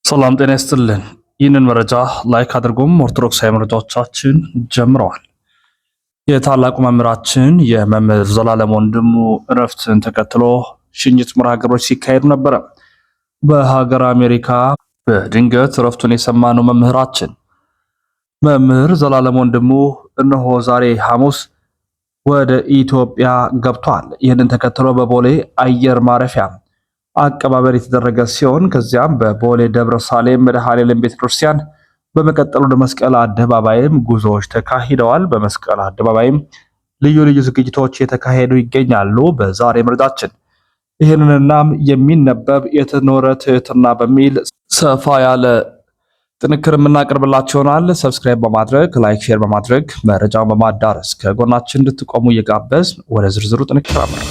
ሰላም ጤና ይስጥልን። ይህንን መረጃ ላይክ አድርጎም ኦርቶዶክሳዊ መረጃዎቻችን ጀምረዋል። የታላቁ መምህራችን የመምህር ዘላለም ወንድሙ እረፍትን ተከትሎ ሽኝት መርሃ ግብሮች ሲካሄዱ ነበረ። በሀገር አሜሪካ በድንገት እረፍቱን የሰማነው መምህር ዘላለም ወንድሙ እነሆ ዛሬ ሐሙስ ወደ ኢትዮጵያ ገብቷል። ይህንን ተከትሎ በቦሌ አየር ማረፊያ አቀባበል የተደረገ ሲሆን ከዚያም በቦሌ ደብረ ሳሌም መድኃኔዓለም ቤተክርስቲያን በመቀጠል ወደ መስቀል አደባባይም ጉዞዎች ተካሂደዋል። በመስቀል አደባባይም ልዩ ልዩ ዝግጅቶች የተካሄዱ ይገኛሉ። በዛሬ መረጃችን ይህንንናም የሚነበብ የተኖረ ትህትና በሚል ሰፋ ያለ ጥንክር የምናቀርብላችሁ ይሆናል። ሰብስክራይብ በማድረግ ላይክ፣ ሼር በማድረግ መረጃውን በማዳረስ ከጎናችን እንድትቆሙ እየጋበዝ ወደ ዝርዝሩ ጥንክር አመራ።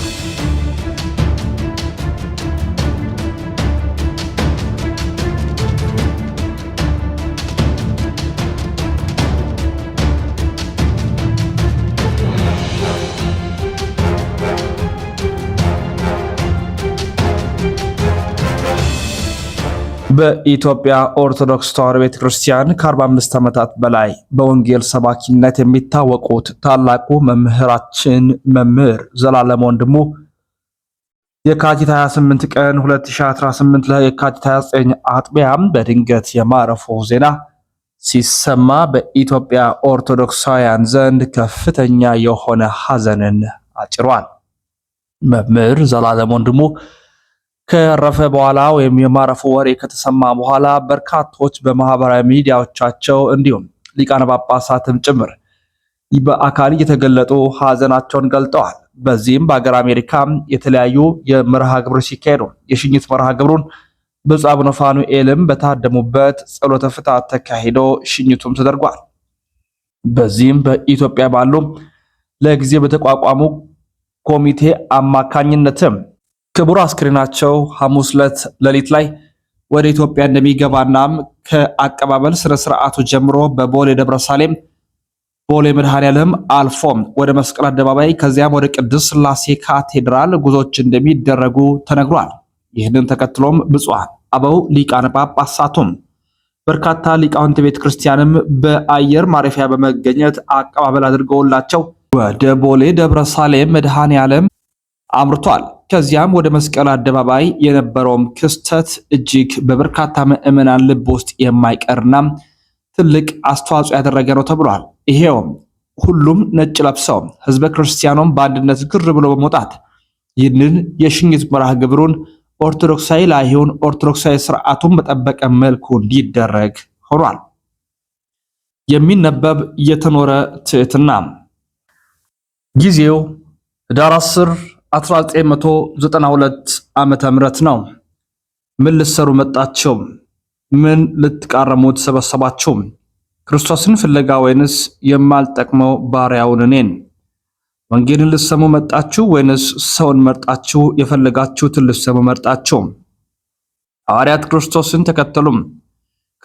በኢትዮጵያ ኦርቶዶክስ ተዋሕዶ ቤተክርስቲያን ከ45 ዓመታት በላይ በወንጌል ሰባኪነት የሚታወቁት ታላቁ መምህራችን መምህር ዘላለም ወንድሙ የካቲት 28 ቀን 2018 ለየካቲት 29 አጥቢያም በድንገት የማረፉ ዜና ሲሰማ በኢትዮጵያ ኦርቶዶክሳውያን ዘንድ ከፍተኛ የሆነ ሐዘንን አጭሯል። መምህር ዘላለም ወንድሙ ከረፈ በኋላ ወይም የማረፉ ወሬ ከተሰማ በኋላ በርካቶች በማህበራዊ ሚዲያዎቻቸው እንዲሁም ሊቃነ ጳጳሳትም ጭምር በአካል እየተገለጡ ሐዘናቸውን ገልጠዋል። በዚህም በአገር አሜሪካ የተለያዩ የመርሃ ግብሮች ሲካሄዱ የሽኝት መርሃ ግብሩን ብፁዕ አቡነ ፋኑኤልም በታደሙበት ጸሎተ ፍትሐት ተካሂዶ ሽኝቱም ተደርጓል። በዚህም በኢትዮጵያ ባሉ ለጊዜ በተቋቋሙ ኮሚቴ አማካኝነትም ክቡር አስክሬናቸው ሐሙስ ዕለት ሌሊት ላይ ወደ ኢትዮጵያ እንደሚገባናም ከአቀባበል ስነ ስርዓቱ ጀምሮ በቦሌ ደብረ ሳሌም ቦሌ መድኃኔዓለም አልፎም ወደ መስቀል አደባባይ ከዚያም ወደ ቅድስት ሥላሴ ካቴድራል ጉዞዎች እንደሚደረጉ ተነግሯል። ይህንን ተከትሎም ብፁዓን አበው ሊቃነ ጳጳሳቱም በርካታ ሊቃውንት ቤተ ክርስቲያንም በአየር ማረፊያ በመገኘት አቀባበል አድርገውላቸው ወደ ቦሌ ደብረ ሳሌም መድኃኔዓለም አምርቷል። ከዚያም ወደ መስቀል አደባባይ የነበረውም ክስተት እጅግ በበርካታ ምዕመናን ልብ ውስጥ የማይቀርና ትልቅ አስተዋጽኦ ያደረገ ነው ተብሏል። ይሄውም ሁሉም ነጭ ለብሰው ህዝበ ክርስቲያኑም በአንድነት ግር ብሎ በመውጣት ይህንን የሽኝት መርሃ ግብሩን ኦርቶዶክሳዊ ላይሆን ኦርቶዶክሳዊ ስርዓቱን በጠበቀ መልኩ እንዲደረግ ሆኗል። የሚነበብ የተኖረ ትህትና ጊዜው ህዳር 10 1992 ዓመተ ምህረት ነው። ምን ልትሰሩ መጣችሁ? ምን ልትቃረሙ ተሰበሰባችሁ? ክርስቶስን ፍለጋ ወይንስ የማልጠቅመው ባሪያውን እኔን? ወንጌልን ልትሰሙ መጣችሁ ወይንስ ሰውን መርጣችሁ የፈለጋችሁትን ልትሰሙ መርጣችሁ? ሐዋርያት ክርስቶስን ተከተሉም፣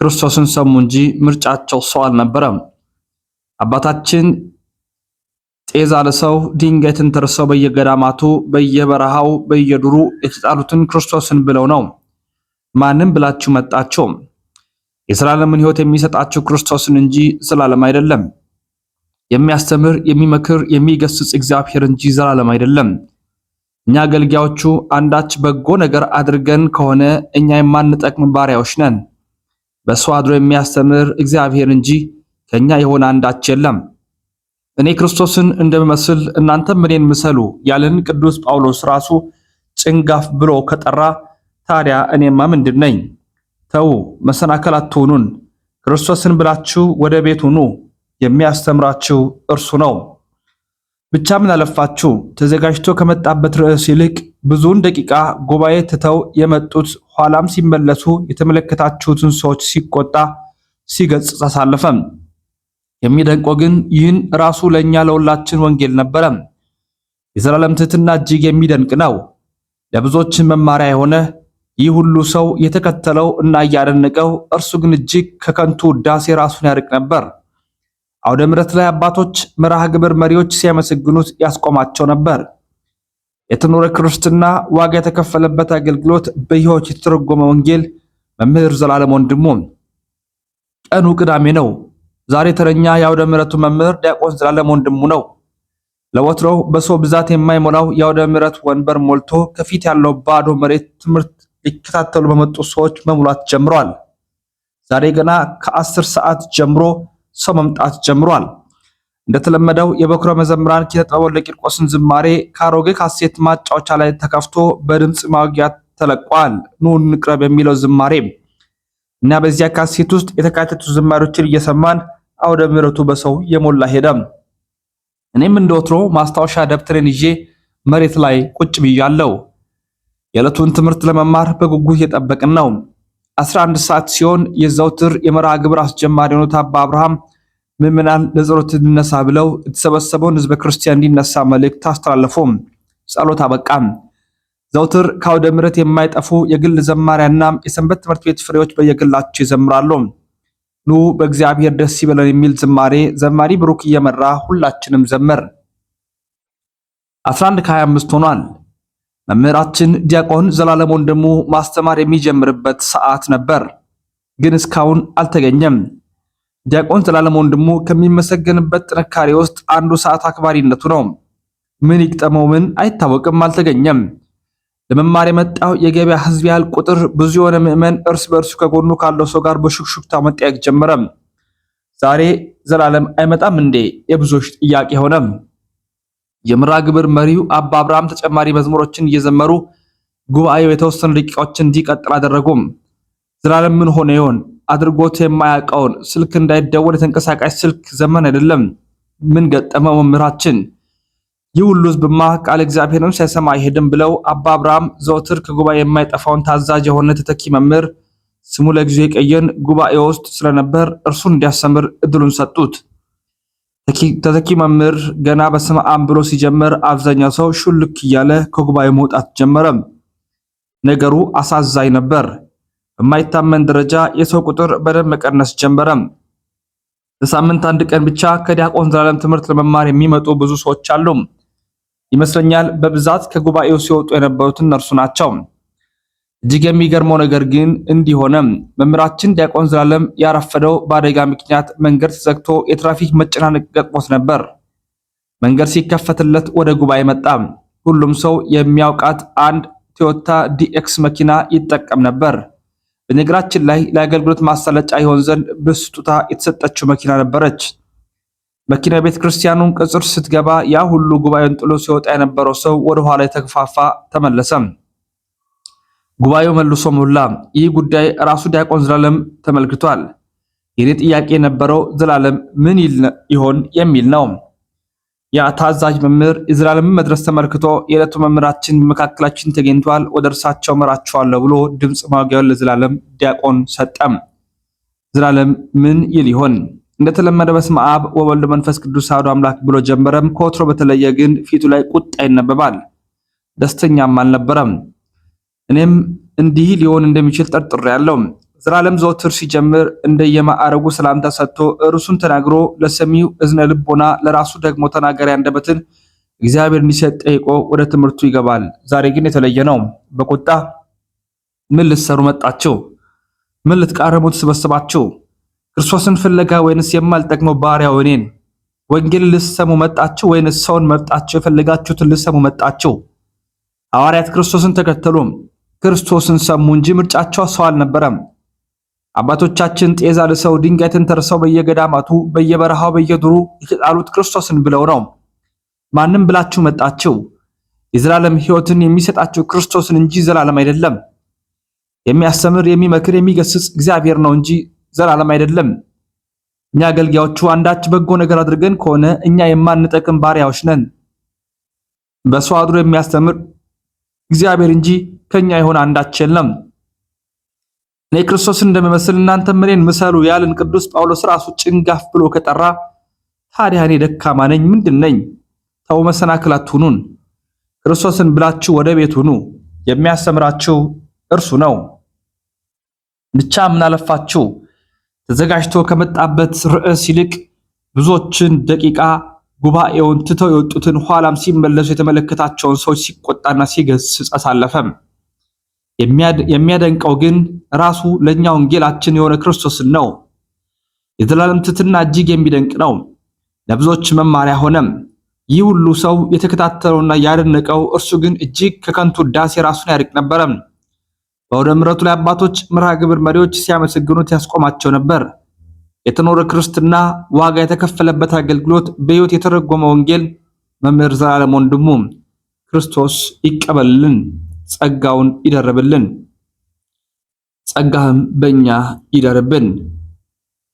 ክርስቶስን ሰሙ እንጂ ምርጫቸው ሰው አልነበረም። አባታችን ጤዛ ለሰው ድንጋይን ተርሰው በየገዳማቱ በየበረሃው በየዱሩ የተጣሉትን ክርስቶስን ብለው ነው። ማንም ብላችሁ መጣችሁ? የዘላለምን ሕይወት የሚሰጣችሁ ክርስቶስን እንጂ ዘላለም አይደለም። የሚያስተምር የሚመክር የሚገስጽ እግዚአብሔር እንጂ ዘላለም አይደለም። እኛ አገልጋዮቹ አንዳች በጎ ነገር አድርገን ከሆነ እኛ የማንጠቅም ባሪያዎች ነን። በሰው አድሮ የሚያስተምር እግዚአብሔር እንጂ ከኛ የሆነ አንዳች የለም። እኔ ክርስቶስን እንደምመስል እናንተም እኔን ምሰሉ ያለን ቅዱስ ጳውሎስ ራሱ ጭንጋፍ ብሎ ከጠራ ታዲያ እኔማ ምንድን ነኝ? ተው መሰናከል አትሁኑን። ክርስቶስን ብላችሁ ወደ ቤቱ ኑ፣ የሚያስተምራችሁ እርሱ ነው። ብቻ ምን አለፋችሁ ተዘጋጅቶ ከመጣበት ርዕስ ይልቅ ብዙውን ደቂቃ ጉባኤ ትተው የመጡት ኋላም ሲመለሱ የተመለከታችሁትን ሰዎች ሲቆጣ ሲገጽጽ አሳለፈም። የሚደንቀው ግን ይህን ራሱ ለኛ ለሁላችን ወንጌል ነበረ። የዘላለም ትህትና እጅግ የሚደንቅ ነው። ለብዙዎች መማሪያ የሆነ ይህ ሁሉ ሰው የተከተለው እና ያደነቀው፣ እርሱ ግን እጅግ ከከንቱ ውዳሴ ራሱን ያርቅ ነበር። አውደ ምሕረት ላይ አባቶች መርሃ ግብር መሪዎች ሲያመሰግኑት ያስቆማቸው ነበር። የተኖረ ክርስትና ዋጋ የተከፈለበት አገልግሎት በሕይወት የተተረጎመ ወንጌል መምህር ዘላለም ወንድሙ ቀኑ ቅዳሜ ነው። ዛሬ ተረኛ የአውደ ምሕረቱ መምህር ዲያቆን ዘላለም ወንድሙ ነው። ለወትሮው በሰው ብዛት የማይሞላው የአውደ ምሕረት ወንበር ሞልቶ ከፊት ያለው ባዶ መሬት ትምህርት ሊከታተሉ በመጡ ሰዎች መሙላት ጀምሯል። ዛሬ ገና ከ10 ሰዓት ጀምሮ ሰው መምጣት ጀምሯል። እንደተለመደው የበኩረ መዘምራን ኪነጥበብ ወልደ ቂርቆስን ዝማሬ ከአሮጌ ካሴት ማጫወቻ ላይ ተከፍቶ በድምጽ ማጉያ ተለቋል። ኑ እንቅረብ የሚለው ዝማሬ እና በዚያ ካሴት ውስጥ የተካተቱ ዝማሬዎችን እየሰማን አውደ ምሕረቱ በሰው የሞላ ሄደ። እኔም እንደወትሮ ማስታወሻ ደብተሬን ይዤ መሬት ላይ ቁጭ ብያለሁ። የዕለቱን ትምህርት ለመማር በጉጉት እየጠበቅን ነው። 11 ሰዓት ሲሆን የዘውትር የመርሃ ግብር አስጀማሪ የሆኑት አባ አብርሃም ምዕመናን ለጸሎት እንነሳ ብለው የተሰበሰበውን ሕዝበ ክርስቲያን እንዲነሳ መልእክት አስተላለፉ። ጸሎት አበቃም። ዘውትር ከአውደ ምሕረት የማይጠፉ የግል ዘማሪያና የሰንበት ትምህርት ቤት ፍሬዎች በየግላቸው ይዘምራሉ። ኑ በእግዚአብሔር ደስ ይበለን የሚል ዝማሬ ዘማሪ ብሩክ እየመራ ሁላችንም ዘመር። 11 ከ25 ሆኗል። መምህራችን ዲያቆን ዘላለም ወንድሙ ማስተማር የሚጀምርበት ሰዓት ነበር፣ ግን እስካሁን አልተገኘም። ዲያቆን ዘላለም ወንድሙ ከሚመሰገንበት ጥንካሬ ውስጥ አንዱ ሰዓት አክባሪነቱ ነው። ምን ይቅጠመው ምን አይታወቅም፣ አልተገኘም። ለመማር የመጣው የገበያ ሕዝብ ያህል ቁጥር ብዙ የሆነ ምዕመን እርስ በእርሱ ከጎኑ ካለው ሰው ጋር በሹክሹክታ መጠያየቅ ጀመረ። ዛሬ ዘላለም አይመጣም እንዴ? የብዙዎች ጥያቄ ሆነ። የመርሃ ግብር መሪው አባ አብርሃም ተጨማሪ መዝሙሮችን እየዘመሩ ጉባኤው የተወሰኑ ደቂቃዎችን እንዲቀጥል አደረጉ። ዘላለም ምን ሆነ ይሆን? አድርጎት የማያውቀውን ስልክ እንዳይደወል የተንቀሳቃሽ ስልክ ዘመን አይደለም። ምን ገጠመው መምህራችን? ይህ ሁሉ ሕዝብማ ቃል እግዚአብሔርን ሳይሰማ አይሄድም ብለው አባ አብርሃም ዘወትር ከጉባኤ የማይጠፋውን ታዛዥ የሆነ ተተኪ መምህር ስሙ ለጊዜው የቀየን ጉባኤ ውስጥ ስለነበር እርሱን እንዲያስተምር እድሉን ሰጡት። ተተኪ መምህር ገና በስመ አብ ብሎ ሲጀምር አብዛኛው ሰው ሹልክ እያለ ከጉባኤው መውጣት ጀመረ። ነገሩ አሳዛኝ ነበር። በማይታመን ደረጃ የሰው ቁጥር በደንብ መቀነስ ጀመረ። በሳምንት አንድ ቀን ብቻ ከዲያቆን ዘላለም ትምህርት ለመማር የሚመጡ ብዙ ሰዎች አሉ። ይመስለኛል በብዛት ከጉባኤው ሲወጡ የነበሩት እነርሱ ናቸው። እጅግ የሚገርመው ነገር ግን እንዲህ ሆነ። መምህራችን ዲያቆን ዘላለም ያረፈደው በአደጋ ምክንያት መንገድ ተዘግቶ የትራፊክ መጨናነቅ ገጥሞት ነበር። መንገድ ሲከፈትለት ወደ ጉባኤ መጣ። ሁሉም ሰው የሚያውቃት አንድ ቶዮታ ዲኤክስ መኪና ይጠቀም ነበር። በነገራችን ላይ ለአገልግሎት ማሳለጫ ይሆን ዘንድ በስጦታ የተሰጠችው መኪና ነበረች። መኪና ቤተ ክርስቲያኑን ቅጽር ስትገባ ያ ሁሉ ጉባኤውን ጥሎ ሲወጣ የነበረው ሰው ወደ ኋላ የተከፋፋ ተመለሰ። ጉባኤው መልሶ ሞላ። ይህ ጉዳይ ራሱ ዲያቆን ዘላለም ተመልክቷል። የኔ ጥያቄ የነበረው ዘላለም ምን ይል ይሆን የሚል ነው። ያ ታዛዥ መምህር የዘላለምን መድረስ ተመልክቶ የዕለቱ መምህራችን በመካከላችን ተገኝቷል፣ ወደ እርሳቸው መራቸዋለሁ ብሎ ድምፅ ማጉያውን ለዘላለም ዲያቆን ሰጠም። ዘላለም ምን ይል ይሆን? እንደተለመደ በስመ አብ ወወልድ መንፈስ ቅዱስ አሐዱ አምላክ ብሎ ጀመረም። ከወትሮ በተለየ ግን ፊቱ ላይ ቁጣ ይነበባል። ደስተኛም አልነበረም። እኔም እንዲህ ሊሆን እንደሚችል ጠርጥሬያለሁ። ዘላለም ዘወትር ሲጀምር እንደየማዕረጉ ሰላምታ ሰጥቶ እርሱን ተናግሮ ለሰሚው እዝነ ልቦና ለራሱ ደግሞ ተናጋሪ አንደበትን እግዚአብሔር እንዲሰጥ ጠይቆ ወደ ትምህርቱ ይገባል። ዛሬ ግን የተለየ ነው። በቁጣ ምን ልትሰሩ መጣችሁ? ምን ልትቃረሙ ተሰበሰባችሁ? ክርስቶስን ፍለጋ ወይንስ የማልጠቅመው ባሪያው እኔን? ወንጌል ልትሰሙ መጣችሁ ወይንስ ሰውን መርጣችሁ የፈለጋችሁትን ልትሰሙ መጣችሁ? ሐዋርያት ክርስቶስን ተከተሉ፣ ክርስቶስን ሰሙ እንጂ ምርጫቸው ሰው አልነበረም። አባቶቻችን ጤዛ ልሰው ድንጋይ ተንተርሰው በየገዳማቱ በየበረሃው በየዱሩ የተጣሉት ክርስቶስን ብለው ነው። ማንም ብላችሁ መጣችሁ? የዘላለም ሕይወትን የሚሰጣችሁ ክርስቶስን እንጂ ዘላለም አይደለም። የሚያስተምር የሚመክር የሚገስጽ እግዚአብሔር ነው እንጂ ዘላለም አይደለም። እኛ አገልጋዮቹ አንዳች በጎ ነገር አድርገን ከሆነ እኛ የማንጠቅም ባሪያዎች ነን። በሰው አድሮ የሚያስተምር እግዚአብሔር እንጂ ከኛ የሆነ አንዳች የለም። እኔ ክርስቶስን እንደምመስል እናንተም እኔን ምሰሉ ያልን ቅዱስ ጳውሎስ ራሱ ጭንጋፍ ብሎ ከጠራ ታዲያ እኔ ደካማ ነኝ ምንድን ነኝ? ተው መሰናክል አትሁኑን። ክርስቶስን ብላችሁ ወደ ቤት ሁኑ። የሚያስተምራችሁ እርሱ ነው። ብቻ ምን አለፋችሁ ተዘጋጅቶ ከመጣበት ርዕስ ይልቅ ብዙዎችን ደቂቃ ጉባኤውን ትተው የወጡትን ኋላም ሲመለሱ የተመለከታቸውን ሰዎች ሲቆጣና ሲገስጽ አሳለፈም። የሚያደንቀው ግን ራሱ ለኛ ወንጌላችን የሆነ ክርስቶስን ነው። የዘላለም ትሕትና እጅግ የሚደንቅ ነው። ለብዙዎች መማሪያ ሆነም። ይህ ሁሉ ሰው የተከታተለውና ያደነቀው እርሱ ግን እጅግ ከከንቱ ውዳሴ ራሱን ያርቅ ነበረ። በአውደ ምሕረቱ ላይ አባቶች፣ መርሃ ግብር መሪዎች ሲያመሰግኑት ያስቆማቸው ነበር። የተኖረ ክርስትና፣ ዋጋ የተከፈለበት አገልግሎት፣ በሕይወት የተረጎመ ወንጌል መምህር ዘላለም ወንድሙ ክርስቶስ ይቀበልልን፣ ጸጋውን ይደርብልን፣ ጸጋህም በእኛ ይደርብን።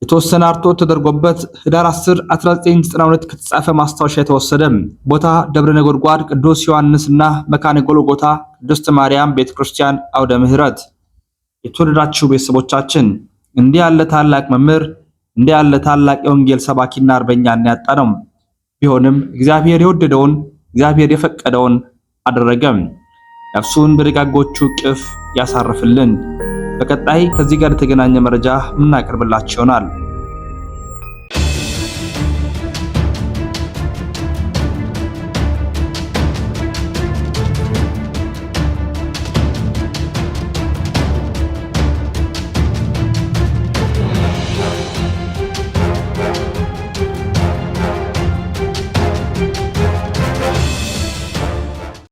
የተወሰነ አርትዖት ተደርጎበት ህዳር 10 1992 ከተጻፈ ማስታወሻ የተወሰደ። ቦታ ደብረ ነጎድጓድ ቅዱስ ዮሐንስና መካነ ጎልጎታ ቅድስት ማርያም ቤተክርስቲያን አውደ ምሕረት። የተወደዳችሁ ቤተሰቦቻችን እንዲህ ያለ ታላቅ መምህር፣ እንዲህ ያለ ታላቅ የወንጌል ሰባኪና አርበኛን ያጣ ነው። ቢሆንም እግዚአብሔር የወደደውን እግዚአብሔር የፈቀደውን አደረገም። ነፍሱን በደጋጎቹ እቅፍ ያሳርፍልን። በቀጣይ ከዚህ ጋር የተገናኘ መረጃ ምናቀርብላችሁ ይሆናል።